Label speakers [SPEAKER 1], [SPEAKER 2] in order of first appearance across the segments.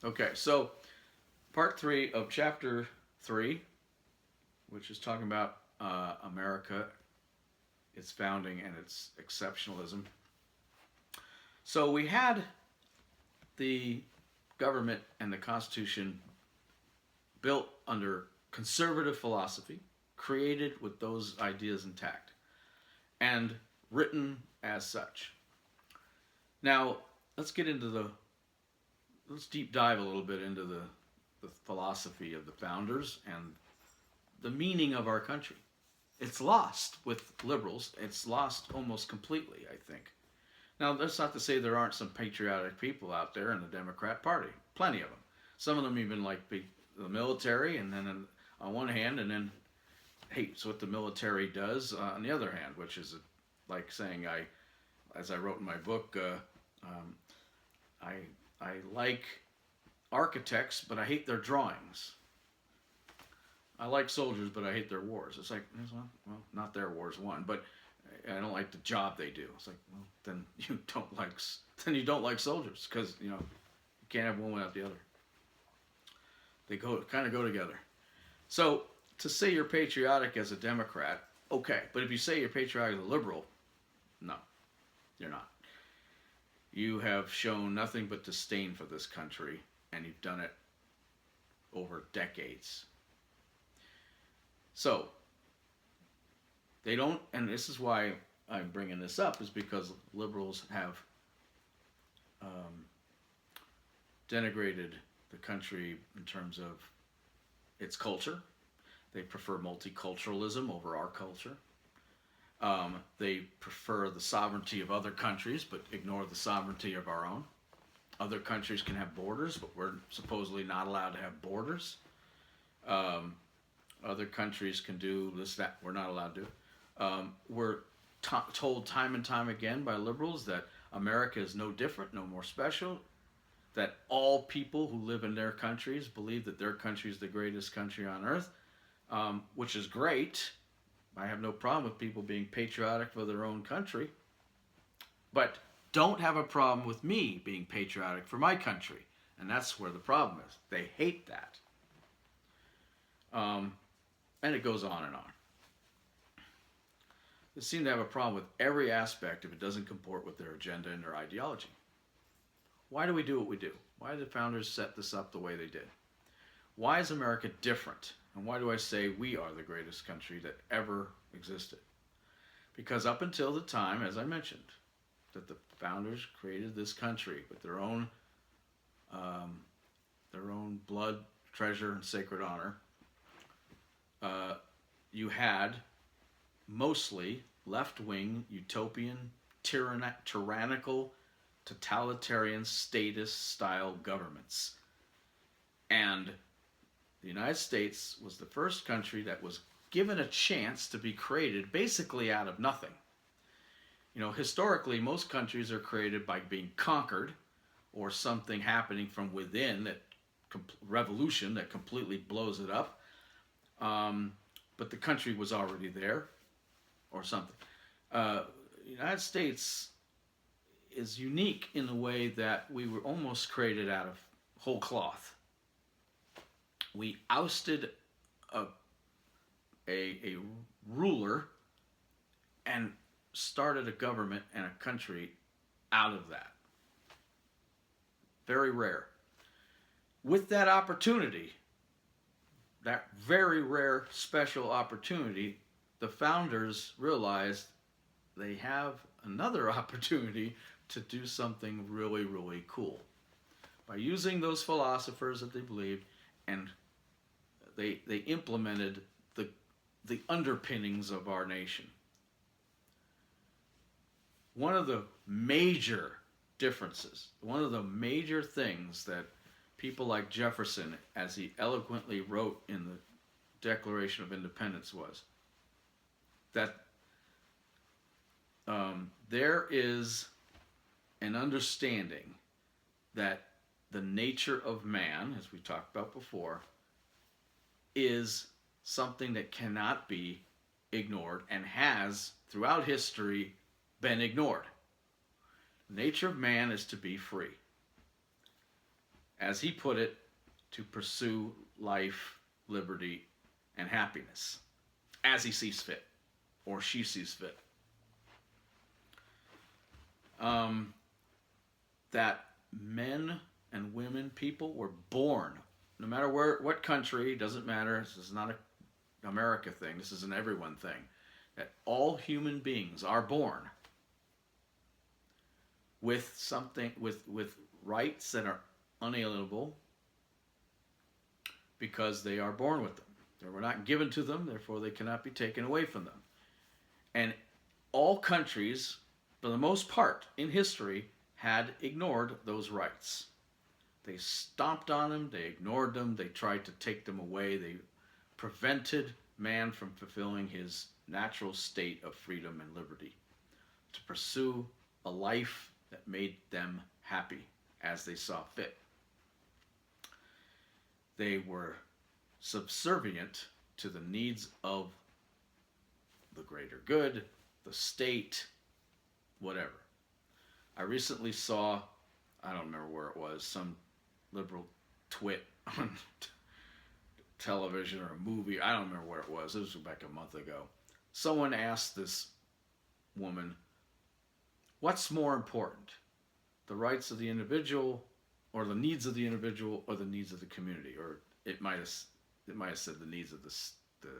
[SPEAKER 1] Okay, so part three of chapter three, which is talking about America, its founding, and its exceptionalism. So we had the government and the Constitution built under conservative philosophy, created with those ideas intact, and written as such. Now, let's get into let's deep dive a little bit into the philosophy of the founders and the meaning of our country. It's lost with liberals. It's lost almost completely, I think. Now, that's not to say there aren't some patriotic people out there in the Democrat Party. Plenty of them. Some of them even like the military, and then on one hand, and then hates what the military does on the other hand, which is like saying as I wrote in my book, I I like architects, but I hate their drawings. I like soldiers, but I hate their wars. It's like, well, not their wars, one, but I don't like the job they do. It's like, well, then you don't like soldiers because you can't have one without the other. They kind of go together. So to say you're patriotic as a Democrat, okay, but if you say you're patriotic as a liberal, no, you're not. You have shown nothing but disdain for this country, and you've done it over decades. So they don't, and this is why I'm bringing this up, is because liberals have denigrated the country in terms of its culture. They prefer multiculturalism over our culture. They prefer the sovereignty of other countries, but ignore the sovereignty of our own. Other countries can have borders, but we're supposedly not allowed to have borders. Other countries can do this, that, we're not allowed to. We're told time and time again by liberals that America is no different, no more special, that all people who live in their countries believe that their country is the greatest country on earth, which is great. I have no problem with people being patriotic for their own country, but don't have a problem with me being patriotic for my country. And that's where the problem is. They hate that. And it goes on and on. They seem to have a problem with every aspect if it doesn't comport with their agenda and their ideology. Why do we do what we do? Why did the founders set this up the way they did? Why is America different? And why do I say we are the greatest country that ever existed? Because up until the time, as I mentioned, that the founders created this country with their own blood, treasure, and sacred honor, you had mostly left-wing, utopian, tyrannical, totalitarian, statist-style governments. And the United States was the first country that was given a chance to be created basically out of nothing. Historically, most countries are created by being conquered or something happening from within, that revolution that completely blows it up. But the country was already there or something. The United States is unique in the way that we were almost created out of whole cloth. We ousted a ruler and started a government and a country out of that. Very rare. With that opportunity, that very rare special opportunity, the founders realized they have another opportunity to do something really, really cool. By using those philosophers that they believed, and they implemented the underpinnings of our nation. One of the major differences, one of the major things that people like Jefferson, as he eloquently wrote in the Declaration of Independence, was that there is an understanding that the nature of man, as we talked about before, is something that cannot be ignored and has, throughout history, been ignored. The nature of man is to be free. as he put it, to pursue life, liberty, and happiness as he sees fit or she sees fit. That men and women, people were born, no matter what country, doesn't matter. This is not an America thing. This is an everyone thing. That all human beings are born with something, with rights that are unalienable because they are born with them. They were not given to them, therefore they cannot be taken away from them. And all countries, for the most part in history, had ignored those rights. They stomped on them, they ignored them, they tried to take them away, they prevented man from fulfilling his natural state of freedom and liberty, to pursue a life that made them happy as they saw fit. They were subservient to the needs of the greater good, the state, whatever. I recently saw, I don't remember where it was, some liberal twit on television or a movie. I don't remember where it was. It was back a month ago. Someone asked this woman, what's more important, the rights of the individual or the needs of the individual or the needs of the community? Or it might have said the needs of the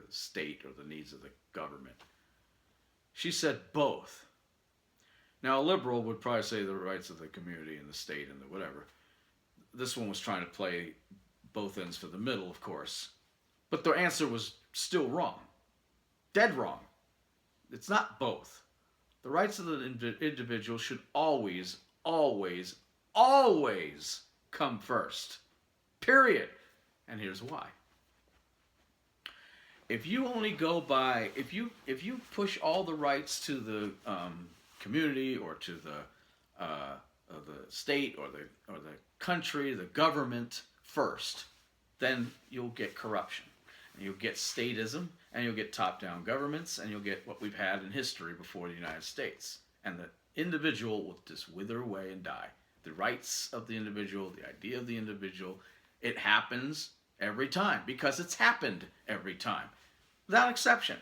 [SPEAKER 1] state or the needs of the government. She said both. Now, a liberal would probably say the rights of the community and the state and the whatever. This one was trying to play both ends for the middle, of course. But the answer was still wrong. Dead wrong. It's not both. The rights of the individual should always, always, always come first. Period. And here's why. If you only go by, if you push all the rights to the community or to the state or the country, the government first, then you'll get corruption, and you'll get statism, and you'll get top-down governments, and you'll get what we've had in history before the United States, and the individual will just wither away and die. The rights of the individual, the idea of the individual, it happens every time because it's happened every time, without exception.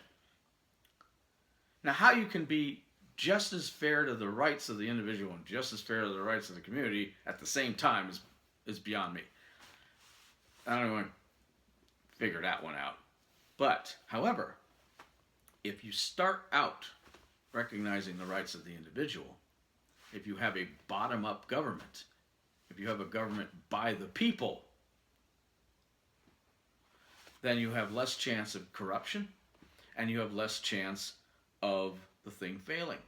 [SPEAKER 1] Now, how you can be just as fair to the rights of the individual and just as fair to the rights of the community at the same time is beyond me. I don't want to figure that one out. But, however, if you start out recognizing the rights of the individual, if you have a bottom-up government, if you have a government by the people, then you have less chance of corruption and you have less chance of the thing failing.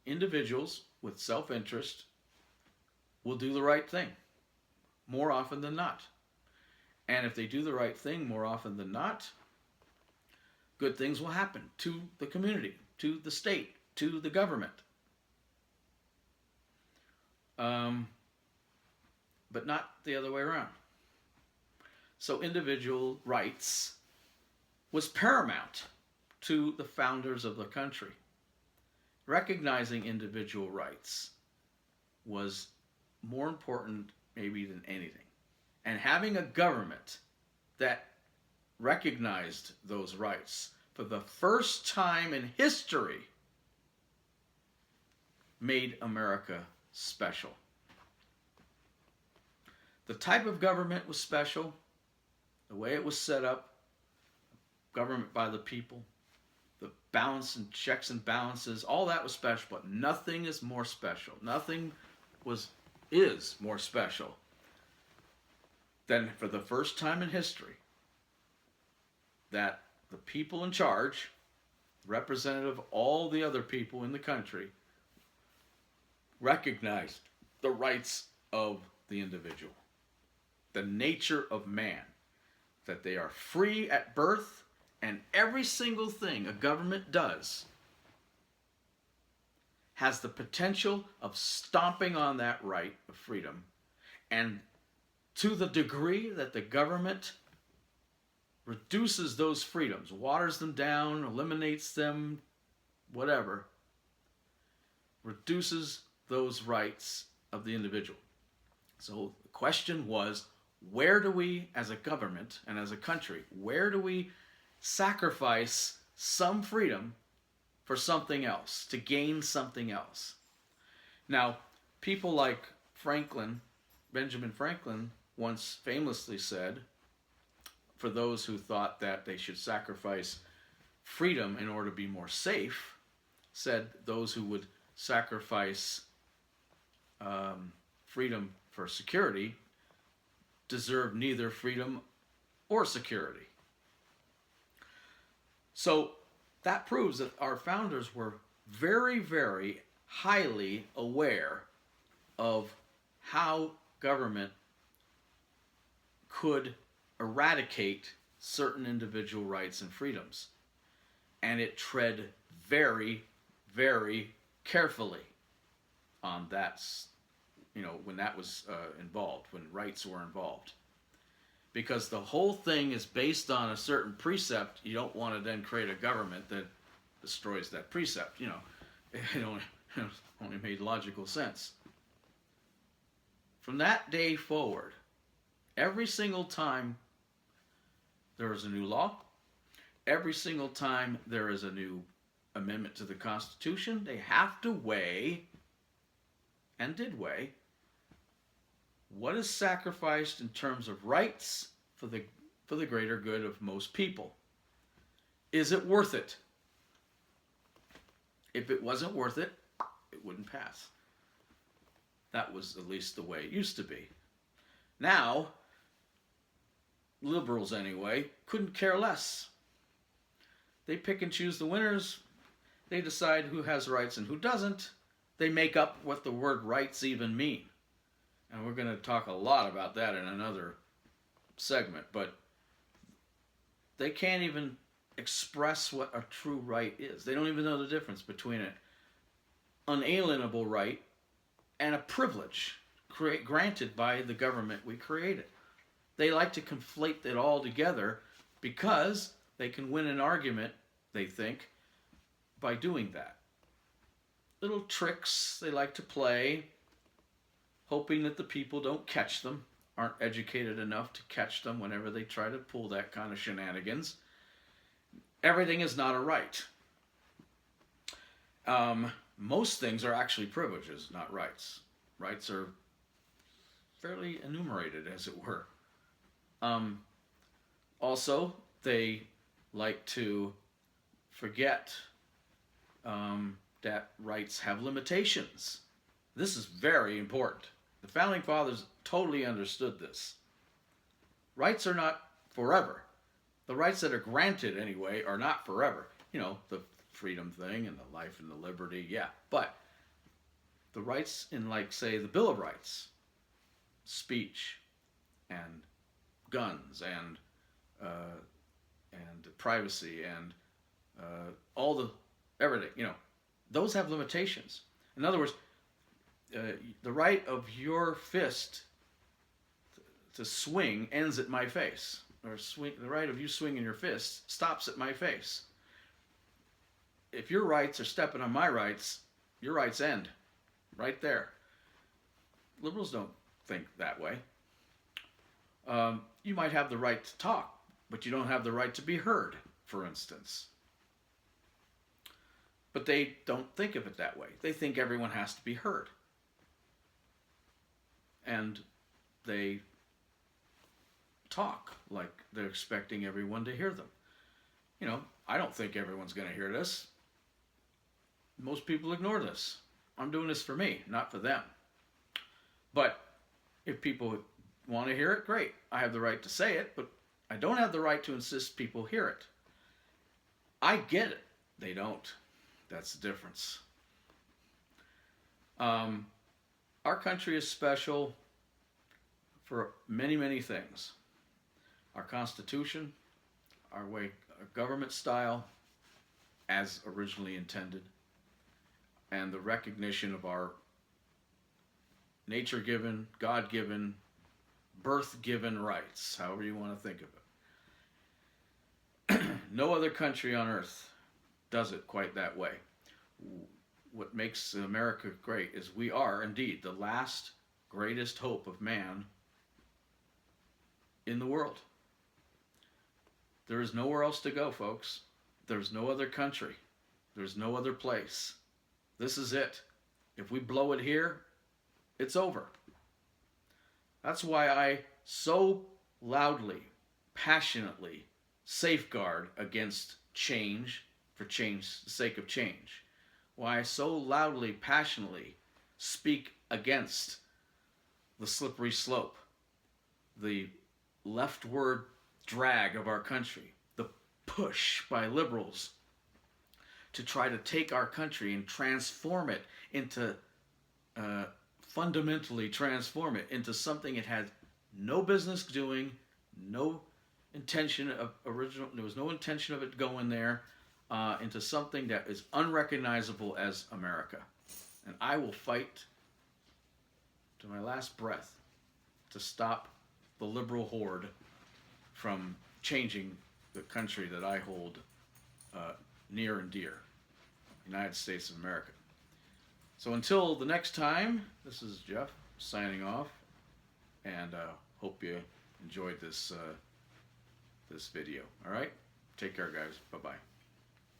[SPEAKER 1] Individuals with self-interest will do the right thing more often than not. And if they do the right thing more often than not, good things will happen to the community, to the state, to the government. But not the other way around. So individual rights was paramount to the founders of the country. Recognizing individual rights was more important maybe than anything. And having a government that recognized those rights for the first time in history made America special. The type of government was special, the way it was set up, government by the people, the balance and checks and balances, all that was special, but nothing is more special. Nothing is more special than for the first time in history that the people in charge, representative of all the other people in the country, recognized the rights of the individual, the nature of man, that they are free at birth, and every single thing a government does has the potential of stomping on that right of freedom. And to the degree that the government reduces those freedoms, waters them down, eliminates them, whatever, reduces those rights, of the individual. So the question was, where do we, as a government and as a country, where do we sacrifice some freedom for something else, to gain something else? Now, people like Benjamin Franklin, once famously said, for those who thought that they should sacrifice freedom in order to be more safe, said those who would sacrifice freedom for security deserve neither freedom or security. So that proves that our founders were very, very highly aware of how government could eradicate certain individual rights and freedoms. And it tread very, very carefully on that, when that was involved, when rights were involved. Because the whole thing is based on a certain precept. You don't want to then create a government that destroys that precept. It only made logical sense. From that day forward, every single time there is a new law, every single time there is a new amendment to the Constitution, they have to weigh, and did weigh, what is sacrificed in terms of rights for the greater good of most people. Is it worth it? If it wasn't worth it, it wouldn't pass. That was at least the way it used to be. Now, liberals anyway, couldn't care less. They pick and choose the winners. They decide who has rights and who doesn't. They make up what the word rights even mean. And we're going to talk a lot about that in another segment. But they can't even express what a true right is. They don't even know the difference between an unalienable right and a privilege granted by the government we created. They like to conflate it all together because they can win an argument, they think, by doing that. Little tricks they like to play, hoping that the people don't catch them, aren't educated enough to catch them whenever they try to pull that kind of shenanigans. Everything is not a right. Most things are actually privileges, not rights. Rights are fairly enumerated, as it were. Also, they like to forget that rights have limitations. This is very important. The Founding Fathers totally understood this. Rights are not forever. The rights that are granted, anyway, are not forever. The freedom thing and the life and the liberty, yeah. But the rights in, like, say, the Bill of Rights, speech and guns and privacy and all the everything, those have limitations. In other words, the right of your fist to swing ends at my face, or the right of you swinging your fist stops at my face. If your rights are stepping on my rights, your rights end right there. Liberals don't think that way. You might have the right to talk, but you don't have the right to be heard, for instance. But they don't think of it that way. They think everyone has to be heard. And they talk like they're expecting everyone to hear them. I don't think everyone's going to hear this. Most people ignore this. I'm doing this for me, not for them. But if people want to hear it, great. I have the right to say it, but I don't have the right to insist people hear it. I get it. They don't. That's the difference. Our country is special for many, many things. Our Constitution, our way, our government style, as originally intended, and the recognition of our nature-given, God-given, birth-given rights, however you want to think of it. No other country on earth does it quite that way. what makes America great is we are indeed the last greatest hope of man in the world. There is nowhere else to go, folks. There's no other country. There's no other place. This is it. If we blow it here, it's over. That's why I so loudly, passionately safeguard against change for change's sake of change. Why I so loudly, passionately speak against the slippery slope, the leftward drag of our country, the push by liberals to try to take our country and transform it into, fundamentally transform it into something it had no business doing, no intention of there was no intention of it going there, into something that is unrecognizable as America. And I will fight to my last breath to stop the liberal horde from changing the country that I hold near and dear, United States of America. So until the next time, this is Jeff signing off, and hope you enjoyed this this video. All right, take care, guys. Bye bye.